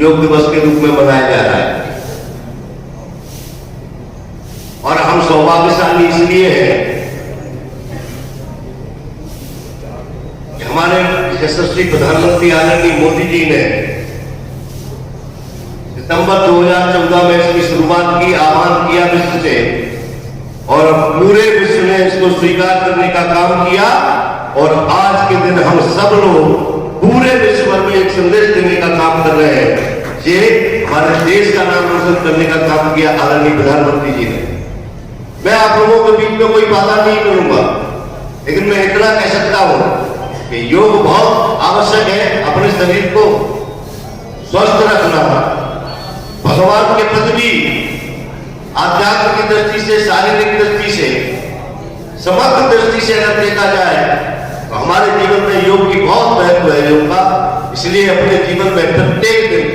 योग दिवस के रूप में मनाया जा रहा है। और हम सौभाग्यशाली इसलिए हैं कि हमारे यशस्वी प्रधानमंत्री आदरणीय मोदी जी ने सितंबर 2014 में इसकी शुरुआत की, आह्वान किया विश्व से, और पूरे विश्व ने इसको स्वीकार करने का काम किया। और आज के दिन हम सब लोग पूरे विश्व भर में एक संदेश देने का काम कर रहे हैं। ये हमारे देश का नाम रोशन करने का काम किया आदरणीय प्रधानमंत्री जी ने। मैं आप लोगों के बीच में कोई बात नहीं करूंगा, लेकिन मैं इतना कह सकता हूं कि योग बहुत आवश्यक है। अपने शरीर को स्वस्थ रखना, भगवान के प्रति भी आध्यात्म की दृष्टि से, शारीरिक दृष्टि से, समग्र दृष्टि से अगर देखा जाए तो हमारे जीवन में योग की बहुत महत्व है। योग का इसलिए अपने जीवन में प्रत्येक दिन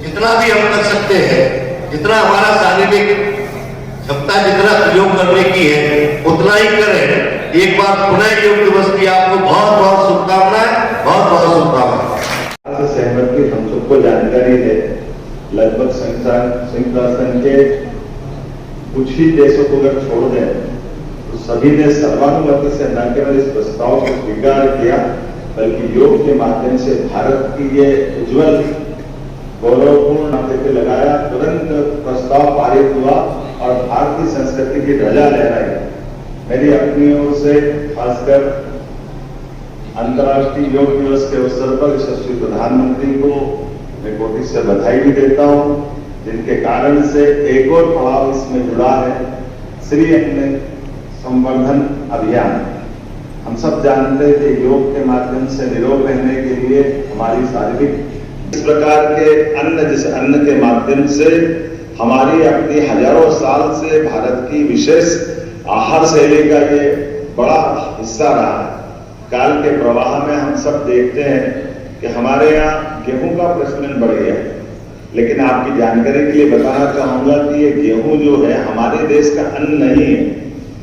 जितना भी हम कर सकते हैं, जितना हमारा शारीरिक क्षमता जितना योग करने की है उतना ही करें। एक बार पुनः योग दिवस की आपको बहुत बहुत शुभकामनाएं, बहुत बहुत शुभकामनाएं। सहमति हम सबको जानकारी है। लगभग संयुक्त राष्ट्र के कुछ ही देशों को अगर छोड़ दें तो सभी ने सर्वानुमति से न केवल इस प्रस्ताव को स्वीकार किया, बल्कि योग के माध्यम से भारत की ये उज्जवल गौरवपूर्ण नाते पे लगाया। तुरंत प्रस्ताव पारित हुआ और भारतीय संस्कृति की ध्वजा लहराई। मेरी अपनी ओर से खासकर अंतर्राष्ट्रीय योग दिवस के अवसर पर यशस्वी प्रधानमंत्री को मैं कोटि से बधाई भी देता हूं, जिनके कारण से एक और पड़ाव इसमें जुड़ा है, श्री अन्न संवर्धन अभियान। हम सब जानते हैं कि योग के माध्यम से निरोग रहने के लिए हमारी शारीरिक इस प्रकार के अन्न, जिस अन्न के माध्यम से हमारी अपनी हजारों साल से भारत की विशेष आहार शैली का ये बड़ा हिस्सा रहा है। काल के प्रवाह में हम सब देखते हैं कि हमारे यहाँ गेहूं का प्रचलन बढ़ गया है, लेकिन आपकी जानकारी के लिए बताना चाहूंगा कि ये गेहूं जो है हमारे देश का अन्न नहीं है,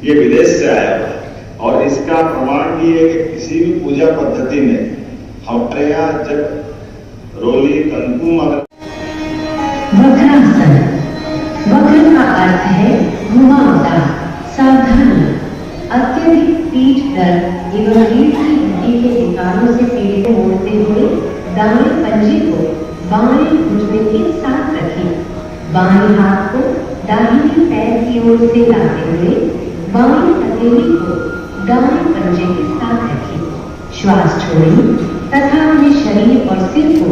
ये विदेश से आया हुआ है। और इसका प्रमाण ये है कि किसी भी पूजा पद्धति में हमारे यहाँ जब रोली कंकुम वक्रासन, वक्र का अर्थ है घुमावदार, सावधानी। अत्यधिक पीठ दर्द एवं रीढ़ की हड्डी के विकारों से पीड़ित होते हुए दाएं पंजे को बाएं घुटने के साथ रखें। बाएं हाथ को दाहिने पैर की ओर से लाते हुए बाएं हथेली को दाएं पंजे के साथ रखें। श्वास छोड़ें तथा अपने शरीर और सिर को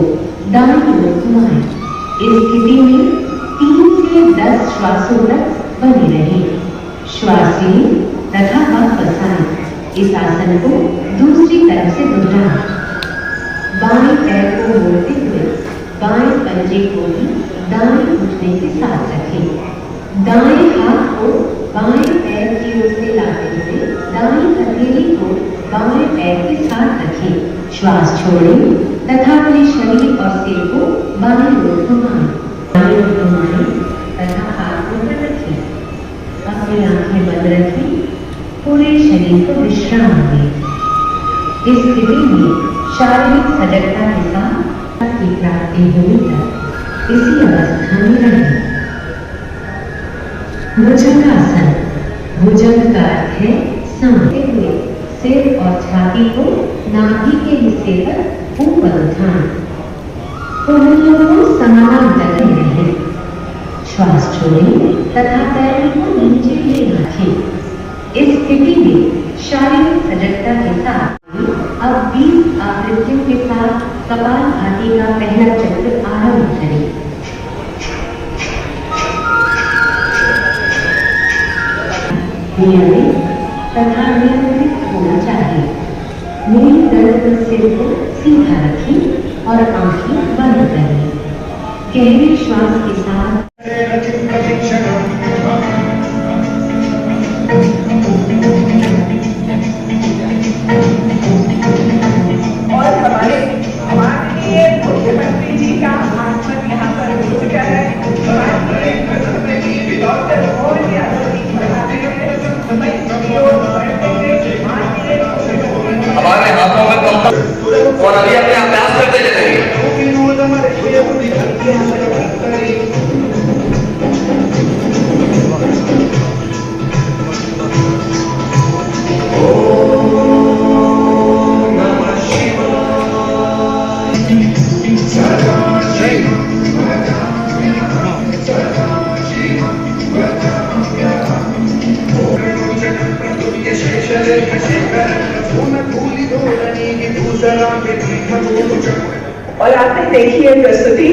दाएं ओर घुमाएं। इस स्थिति में 3 से 10 श्वासों तक बने रहें। श्वास लें तथा वापस आएं। इस आसन को दूसरी तरफ से दोहराएं। बाएं पैर को मोड़ते हुए बाएं पंजे को भी दाएं घुटने के साथ रखें। दाएं हाथ को बाएं पैर की ओर से लाते हुए दाएं हथेली को बाएं पैर के साथ रखें। श्वास छोड़ें तथा अपने शरीर और सिर को बाएं ओर घुमाएं। बाएं ओर घुमाएं तथा हाथ ऊपर रखें। अपनी आंखें बंद रखें। पूरे शरीर को विश्राम दें। इस स्थिति में शारीरिक सजगता के साथ की प्राप्ति होने तक इसी अवस्था में रहें। भुजंगासन, भुजंग का अर्थ है समते हुए सिर और छाती को नाभि के हिस्से पर ऊपर उठाएं। उंगलियों को समानांतर में रहें। श्वास छोड़ें तथा पैरों को नीचे ले रखें। इस स्थिति में शारीरिक सजगता के साथ अब 20 आवृत्तियों के साथ कपालभाति का पहला चक्र आरंभ करें। नियमित तथा नियंत्रित होना चाहिए। नील दर्द सिर को सीधा रखें और आंखें बंद करें। गहरे श्वास के साथ और हमारे लिए मुख्यमंत्री जी का आगमन यहाँ पर हो चुका है। डॉक्टर मोहन यादव जी हमारे हाथों में और अभी अपने अभ्यास करते चलेंगे। और आपने देखी है प्रस्तुति